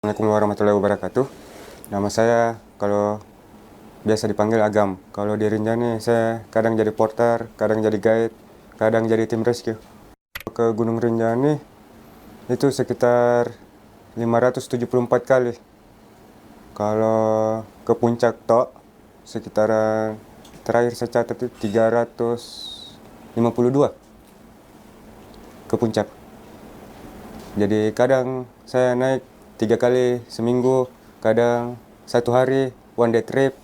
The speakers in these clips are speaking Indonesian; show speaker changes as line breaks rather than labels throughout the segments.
Assalamualaikum warahmatullahi wabarakatuh. Nama saya kalau biasa dipanggil Agam. Kalau di Rinjani saya kadang jadi porter, kadang jadi guide, kadang jadi tim rescue. Ke Gunung Rinjani itu sekitar 574 kali. Kalau ke puncak tok sekitaran terakhir saya catat itu 352 ke puncak. Jadi kadang saya naik 3 kali seminggu, kadang 1 hari one day trip,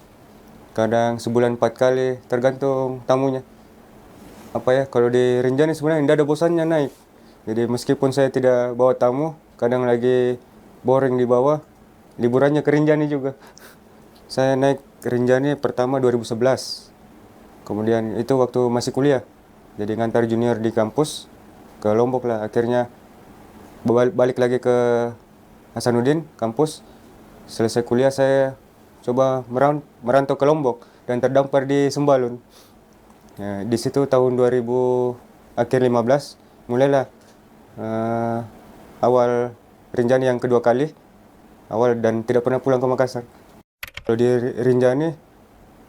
kadang sebulan 4 kali, tergantung tamunya. Kalau di Rinjani sebenarnya tidak ada bosannya naik. Jadi meskipun saya tidak bawa tamu, kadang lagi boring di bawah, liburannya ke Rinjani juga. Saya naik ke Rinjani pertama 2011. Kemudian itu waktu masih kuliah. Jadi ngantar junior di kampus ke Lombok lah. Akhirnya balik lagi ke Hasanuddin kampus. Selesai kuliah saya coba merantau ke Lombok dan terdampar di Sembalun. Ya, di situ tahun 2000 akhir 15 mulailah awal Rinjani yang kedua kali awal dan tidak pernah pulang ke Makassar. Kalau di Rinjani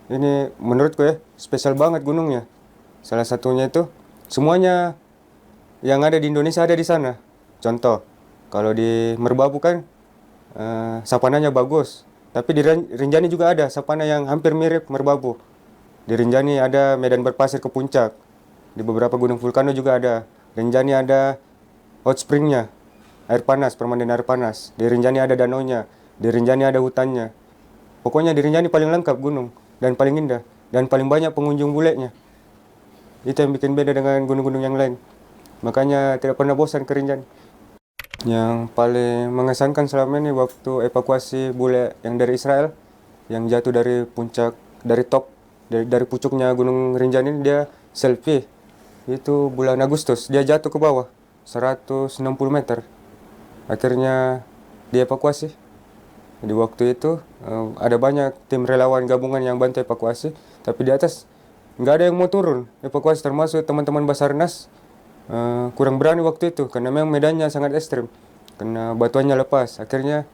ini menurutku ya spesial banget gunungnya. Salah satunya itu semuanya yang ada di Indonesia ada di sana. Contoh, kalau di Merbabu kan savananya bagus, tapi di Rinjani juga ada savana yang hampir mirip Merbabu. Di Rinjani ada medan berpasir ke puncak. Di beberapa gunung vulkano juga ada. Rinjani ada hot springnya, air panas, permandian air panas. Di Rinjani ada danaunya. Di Rinjani ada hutannya. Pokoknya di Rinjani paling lengkap gunung dan paling indah dan paling banyak pengunjung bulenya. Itu yang bikin beda dengan gunung-gunung yang lain. Makanya tidak pernah bosan ke Rinjani. Yang paling mengesankan selama ini waktu evakuasi bule yang dari Israel, yang jatuh dari puncak, dari top, dari pucuknya Gunung Rinjani, dia selfie. Itu bulan Agustus, dia jatuh ke bawah 160 meter. Akhirnya dievakuasi. Di waktu itu ada banyak tim relawan gabungan yang bantu evakuasi, tapi di atas nggak ada yang mau turun evakuasi, termasuk teman-teman Basarnas. Kurang berani waktu itu karena memang medannya sangat ekstrim, karena batuannya lepas. Akhirnya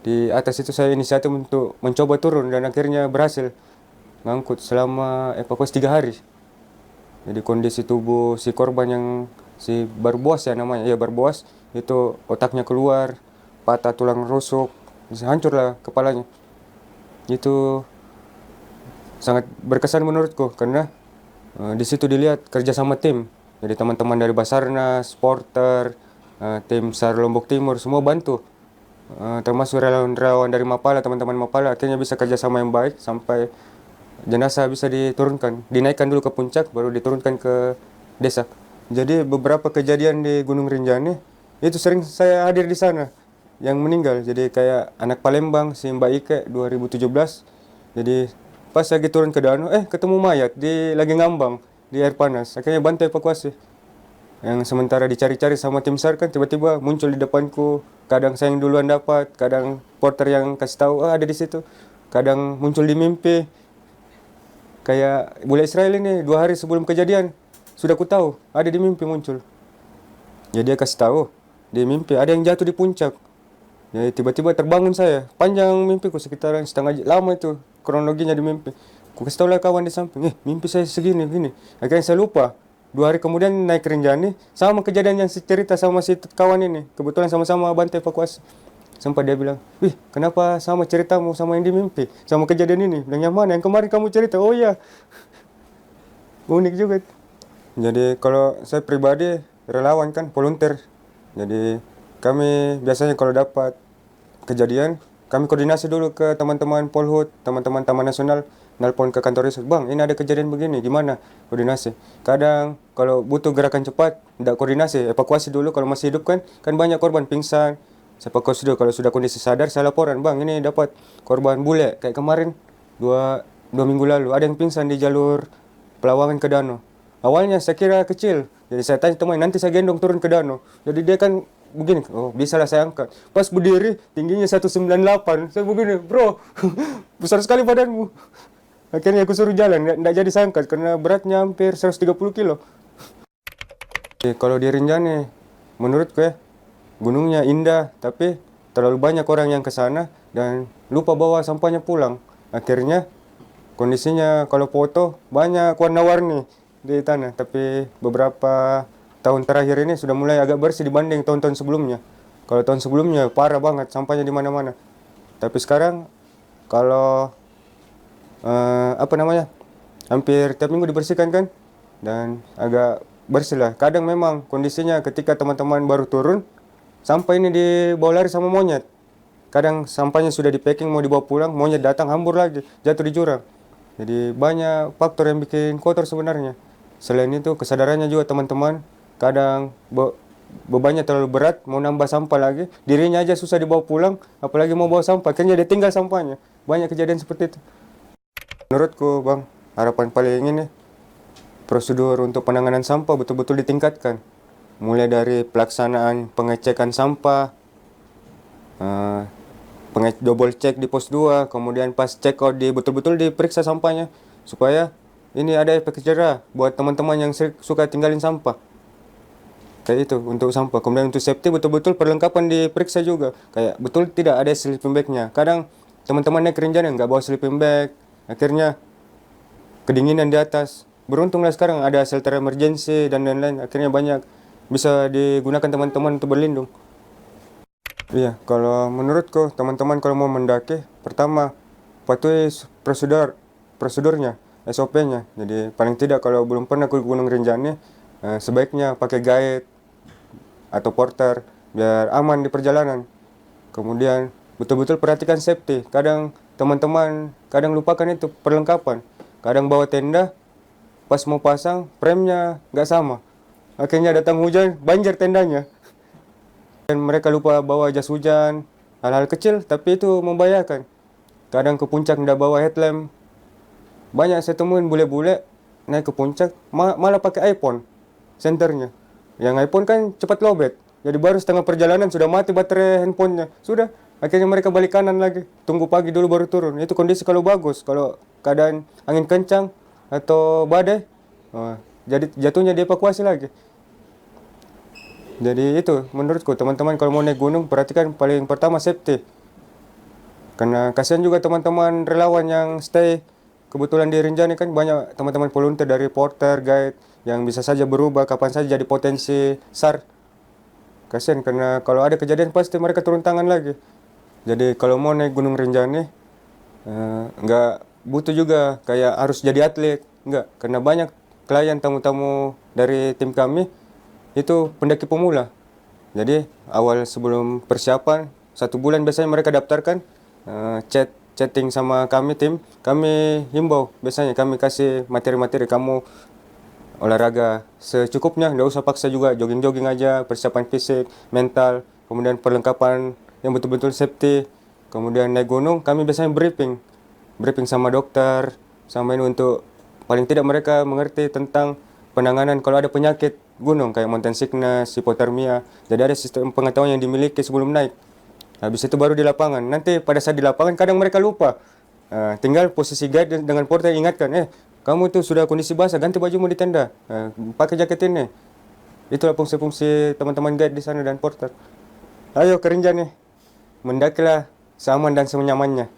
di atas itu saya inisiatif untuk mencoba turun dan akhirnya berhasil ngangkut selama evakuasi 3 hari. Jadi kondisi tubuh si korban yang si Barbuas ya namanya, ya Barbuas, itu otaknya keluar, patah tulang rusuk, hancur lah kepalanya. Itu sangat berkesan menurutku karena di situ dilihat kerja sama tim. Jadi teman-teman dari Basarnas, Porter, tim SAR Lombok Timur semua bantu. Termasuk relawan-relawan dari Mapala, teman-teman Mapala akhirnya bisa kerjasama yang baik sampai jenazah bisa diturunkan, dinaikkan dulu ke puncak baru diturunkan ke desa. Jadi beberapa kejadian di Gunung Rinjani itu sering saya hadir di sana yang meninggal. Jadi kayak anak Palembang si Mbak Ike 2017. Jadi pas lagi turun ke danau ketemu mayat lagi ngambang di air panas. Akhirnya bantu evakuasi. Yang sementara dicari-cari sama tim SAR kan tiba-tiba muncul di depanku. Kadang saya yang duluan dapat, kadang porter yang kasih tahu ada di situ. Kadang muncul di mimpi. Kayak bule Israel ini 2 hari sebelum kejadian sudah ku tahu ada di mimpi muncul. Jadi dia kasih tahu di mimpi ada yang jatuh di puncak. Jadi tiba-tiba terbangun saya. Panjang mimpiku sekitaran setengah lama itu kronologinya di mimpi. Ku kasih tahu lah kawan di samping, mimpi saya segini gini. Akhirnya saya lupa. 2 hari kemudian naik ke Rinjani sama kejadian yang cerita sama si kawan ini. Kebetulan sama-sama bantu evakuasi. Sempat dia bilang, wih kenapa sama ceritamu sama yang di mimpi, sama kejadian ini. Bilang yang mana, yang kemarin kamu cerita. Oh iya, unik juga. Jadi kalau saya pribadi relawan kan, volunteer. Jadi kami biasanya kalau dapat kejadian, kami koordinasi dulu ke teman-teman Polhut, teman-teman Taman Nasional, nelpon ke kantor riset, bang ini ada kejadian begini, gimana? Koordinasi. Kadang kalau butuh gerakan cepat, tidak koordinasi, evakuasi dulu. Kalau masih hidup kan banyak korban pingsan. Saya evakuasi dulu, kalau sudah kondisi sadar, saya laporan, bang ini dapat korban bule, kayak kemarin, dua minggu lalu, ada yang pingsan di jalur Pelawangan ke danau. Awalnya saya kira kecil, jadi saya tanya teman, nanti saya gendong turun ke danau. Jadi dia kan begini, oh bisa lah saya angkat. Pas berdiri, tingginya 198, saya begini, bro, besar sekali badanmu. Akhirnya aku suruh jalan, nggak jadi saya angkat, karena beratnya hampir 130 kilo. Kalau di Rinjani, menurutku ya, gunungnya indah, tapi terlalu banyak orang yang ke sana dan lupa bawa sampahnya pulang. Akhirnya kondisinya kalau foto banyak warna-warni di tanah, tapi beberapa tahun terakhir ini sudah mulai agak bersih dibanding tahun-tahun sebelumnya. Kalau tahun sebelumnya parah banget sampahnya di mana-mana. Tapi sekarang kalau apa namanya, hampir tiap minggu dibersihkan kan, dan agak bersih lah. Kadang memang kondisinya ketika teman-teman baru turun, sampah ini dibawa lari sama monyet. Kadang sampahnya sudah di packing mau dibawa pulang, monyet datang hambur lagi, jatuh di jurang. Jadi banyak faktor yang bikin kotor sebenarnya. Selain itu kesadarannya juga teman-teman, kadang bebannya terlalu berat, mau nambah sampah lagi, dirinya aja susah dibawa pulang, apalagi mau bawa sampah, akhirnya dia tinggal sampahnya. Banyak kejadian seperti itu. Menurutku Bang, harapan paling ini prosedur untuk penanganan sampah betul-betul ditingkatkan. Mulai dari pelaksanaan pengecekan sampah, double check di pos 2, kemudian pas check out betul-betul diperiksa sampahnya, supaya ini ada efek jerah buat teman-teman yang suka tinggalin sampah. Kayak itu untuk sampah. Kemudian untuk safety betul-betul perlengkapan diperiksa juga. Kayak betul tidak ada sleeping bag-nya. Kadang teman-teman naik Rinjani nggak bawa sleeping bag, akhirnya kedinginan di atas. Beruntunglah sekarang ada shelter emergency dan lain-lain, akhirnya banyak bisa digunakan teman-teman untuk berlindung. Iya, kalau menurutku teman-teman kalau mau mendaki, pertama patuhi prosedurnya, SOP-nya. Jadi paling tidak kalau belum pernah ke Gunung Rinjani, sebaiknya pakai guide atau porter biar aman di perjalanan. Kemudian betul-betul perhatikan safety. Kadang teman-teman lupakan itu perlengkapan. Kadang bawa tenda, pas mau pasang premnya nggak sama. Akhirnya datang hujan, banjir tendanya. Dan mereka lupa bawa jas hujan, hal-hal kecil tapi itu membahayakan. Kadang ke puncak nggak bawa headlamp. Banyak saya temuin bule-bule naik ke puncak malah pakai iPhone senternya. Yang iPhone kan cepat lowbat. Jadi baru setengah perjalanan sudah mati baterai handphonenya. Sudah, akhirnya mereka balik kanan lagi. Tunggu pagi dulu baru turun. Itu kondisi kalau bagus. Kalau keadaan angin kencang atau badai, jadi jatuhnya dievakuasi lagi. Jadi itu menurutku teman-teman kalau mau naik gunung perhatikan paling pertama safety. Karena kasihan juga teman-teman relawan yang stay. Kebetulan di Rinjani kan banyak teman-teman volunteer dari porter, guide yang bisa saja berubah kapan saja jadi potensi SAR. Kasihan karena kalau ada kejadian pasti mereka turun tangan lagi. Jadi kalau mau naik Gunung Rinjani nggak butuh juga kayak harus jadi atlet, nggak. Karena banyak klien tamu-tamu dari tim kami itu pendaki pemula. Jadi awal sebelum persiapan 1 bulan biasanya mereka daftarkan, chatting sama kami tim, kami himbau biasanya kami kasih materi-materi, kamu olahraga secukupnya, nggak usah paksa juga, jogging-jogging aja, persiapan fisik, mental, kemudian perlengkapan yang betul-betul safety. Kemudian naik gunung kami biasanya briefing sama dokter, sama ini untuk paling tidak mereka mengerti tentang penanganan kalau ada penyakit gunung kayak mountain sickness, hipotermia. Jadi ada sistem pengetahuan yang dimiliki sebelum naik. Habis itu baru di lapangan. Nanti pada saat di lapangan kadang mereka lupa. Tinggal posisi guide dengan porter ingatkan, kamu tuh sudah kondisi basah, ganti bajumu di tenda, pakai jaket ini. Itulah fungsi-fungsi teman-teman guide di sana dan porter. Ayo ke Rinjani, mendakilah seaman dan senyamannya.